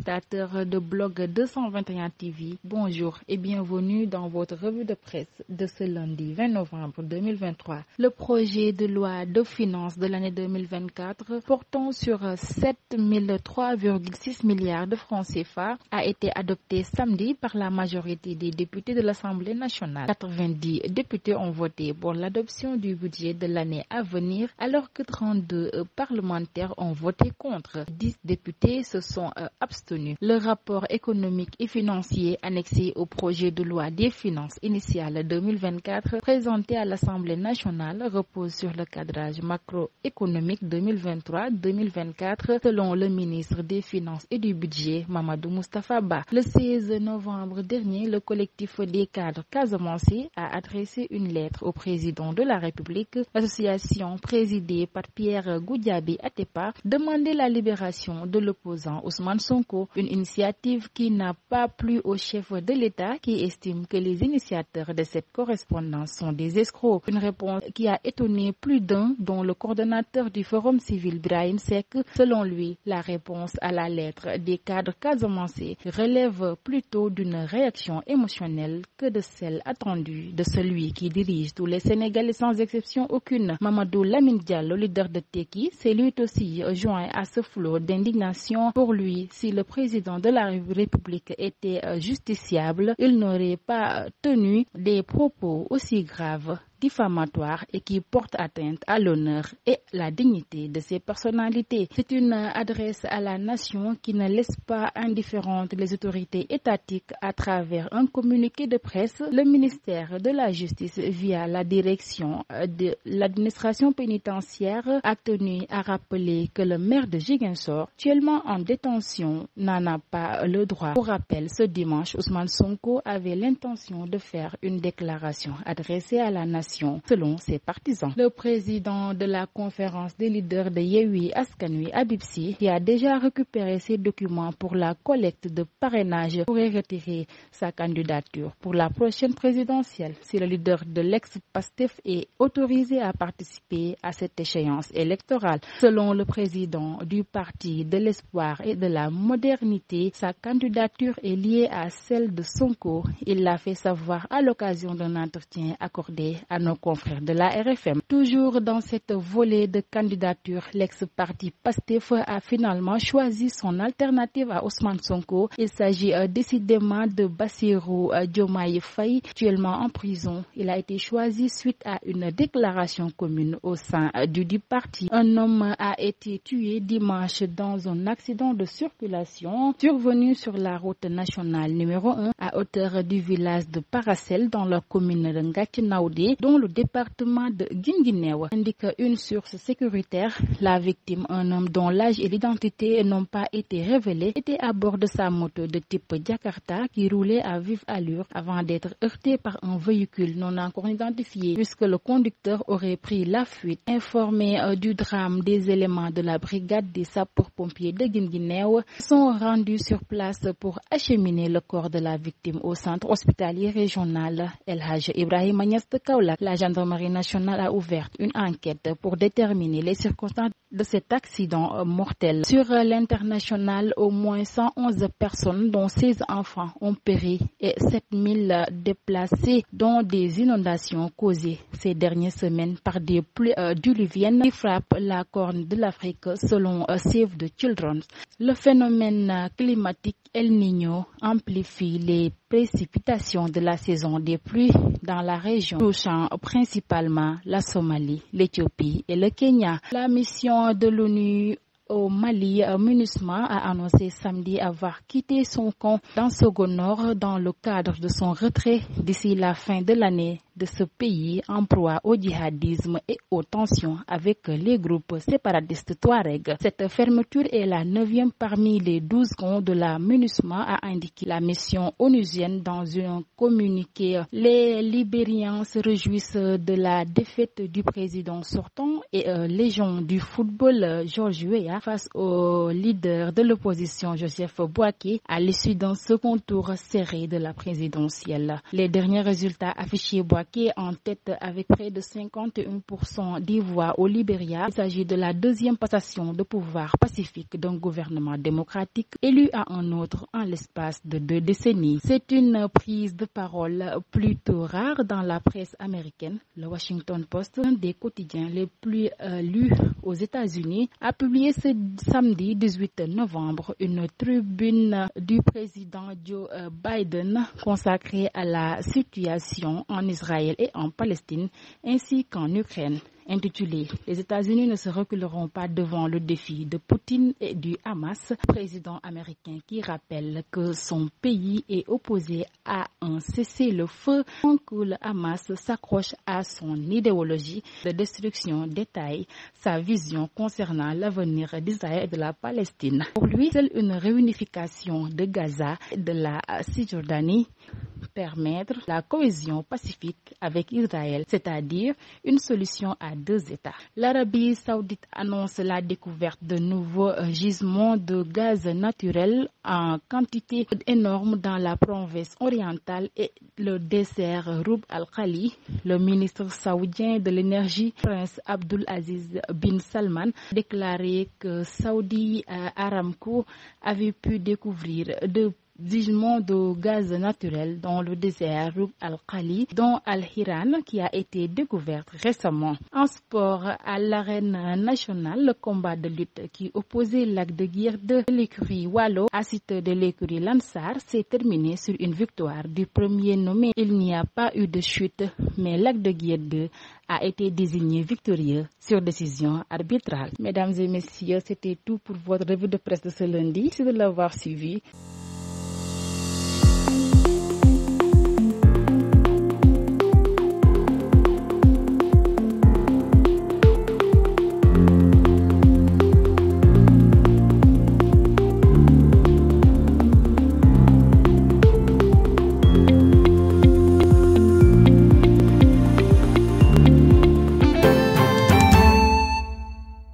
téléspectateurs de Blog 221 TV, bonjour et bienvenue dans votre revue de presse de ce lundi 20 novembre 2023. Le projet de loi de finances de l'année 2024 portant sur 7003,6 milliards de francs CFA a été adopté samedi par la majorité des députés de l'Assemblée nationale. 90 députés ont voté pour l'adoption du budget de l'année à venir alors que 32 parlementaires ont voté contre. 10 députés se sont abstenus. Le rapport économique et financier annexé au projet de loi des finances initiales 2024 présenté à l'Assemblée nationale repose sur le cadrage macroéconomique 2023-2024 selon le ministre des Finances et du Budget Mamadou Moustapha Ba. Le 16 novembre dernier, le collectif des cadres casamançais a adressé une lettre au président de la République. L'association présidée par Pierre Goudiaby Atepa demandait la libération de l'opposant Ousmane Sonko, une initiative qui n'a pas plu au chef de l'État qui estime que les initiateurs de cette correspondance sont des escrocs. Une réponse qui a étonné plus d'un, dont le coordonnateur du Forum civil Brahim Seck. Selon lui, la réponse à la lettre des cadres casamançais relève plutôt d'une réaction émotionnelle que de celle attendue de celui qui dirige tous les Sénégalais sans exception aucune. Mamadou Lamine Diallo, leader de Tekki, s'est lui aussi joint à ce flot d'indignation. Pour lui, si le président de la République était justiciable, il n'aurait pas tenu des propos aussi graves, diffamatoires et qui portent atteinte à l'honneur et la dignité de ces personnalités. C'est une adresse à la nation qui ne laisse pas indifférentes les autorités étatiques. À travers un communiqué de presse, le ministère de la Justice, via la direction de l'administration pénitentiaire, a tenu à rappeler que le maire de Ziguinchor, actuellement en détention, n'en a pas le droit. Pour rappel, ce dimanche, Ousmane Sonko avait l'intention de faire une déclaration adressée à la nation selon ses partisans. Le président de la conférence des leaders de Yewwi Askan Wi, Habib Sy, qui a déjà récupéré ses documents pour la collecte de parrainage, pourrait retirer sa candidature pour la prochaine présidentielle si le leader de l'ex-Pastef est autorisé à participer à cette échéance électorale. Selon le président du parti de l'espoir et de la modernité, sa candidature est liée à celle de Sonko. Il l'a fait savoir à l'occasion d'un entretien accordé à nos confrères de la RFM. Toujours dans cette volée de candidature, l'ex-parti PASTEF a finalement choisi son alternative à Ousmane Sonko. Il s'agit décidément de Bassirou Diomaye Faye, actuellement en prison. Il a été choisi suite à une déclaration commune au sein du parti. Un homme a été tué dimanche dans un accident de circulation survenu sur la route nationale numéro 1 à hauteur du village de Paracel dans la commune de Ngatinaoudé, dont le département de Guinguinéo, indique une source sécuritaire. La victime, un homme dont l'âge et l'identité n'ont pas été révélés, était à bord de sa moto de type Jakarta qui roulait à vive allure avant d'être heurté par un véhicule non encore identifié, puisque le conducteur aurait pris la fuite. Informé du drame, des éléments de la brigade des sapeurs-pompiers de Guinguinéo sont rendus sur place pour acheminer le corps de la victime au centre hospitalier régional El Hadj Ibrahima Niass de Kaolack. La gendarmerie nationale a ouvert une enquête pour déterminer les circonstances de cet accident mortel. Sur l'international, au moins 111 personnes, dont 16 enfants, ont péri et 7000 déplacés, dont des inondations causées ces dernières semaines par des pluies diluviennes qui frappent la corne de l'Afrique, selon Save the Children. Le phénomène climatique El Niño amplifie les précipitations de la saison des pluies dans la région, touchant principalement la Somalie, l'Éthiopie et le Kenya. La mission de l'ONU au Mali, MINUSMA, a annoncé samedi avoir quitté son camp dans Sogo Nord dans le cadre de son retrait d'ici la fin de l'année de ce pays en proie au djihadisme et aux tensions avec les groupes séparatistes Touareg. Cette fermeture est la 9e parmi les 12 camps de la MINUSMA, a indiqué la mission onusienne dans un communiqué. Les Libériens se réjouissent de la défaite du président sortant et légion du football George Weah face au leader de l'opposition Joseph Boaké à l'issue d'un second tour serré de la présidentielle. Les derniers résultats affichés Boaké en tête avec près de 51% des voix au Libéria. Il s'agit de la deuxième passation de pouvoir pacifique d'un gouvernement démocratique élu à un autre en l'espace de 2 décennies. C'est une prise de parole plutôt rare dans la presse américaine. Le Washington Post, un des quotidiens les plus lus aux États-Unis, a publié ce samedi 18 novembre une tribune du président Joe Biden consacrée à la situation en Israël et en Palestine ainsi qu'en Ukraine. Intitulé « Les États-Unis ne se reculeront pas devant le défi de Poutine et du Hamas », président américain qui rappelle que son pays est opposé à un cessez-le-feu tant que le Hamas s'accroche à son idéologie de destruction détaille sa vision concernant l'avenir d'Israël et de la Palestine. Pour lui, seule une réunification de Gaza et de la Cisjordanie permettre la cohésion pacifique avec Israël, c'est-à-dire une solution à 2 États. L'Arabie saoudite annonce la découverte de nouveaux gisements de gaz naturel en quantité énorme dans la province orientale et le désert Rub al-Khali. Le ministre saoudien de l'énergie, Prince Abdul Aziz bin Salman, a déclaré que Saudi Aramco avait pu découvrir de gisements de gaz naturel dans le désert Rub al-Khali, dont Al-Hiran, qui a été découverte récemment. En sport, à l'arène nationale, le combat de lutte qui opposait Lac de Guiers de l'écurie Wallo à site de l'écurie Lansar s'est terminé sur une victoire du premier nommé. Il n'y a pas eu de chute, mais Lac de Guiers 2 a été désigné victorieux sur décision arbitrale. Mesdames et messieurs, c'était tout pour votre revue de presse de ce lundi. Merci de l'avoir suivi.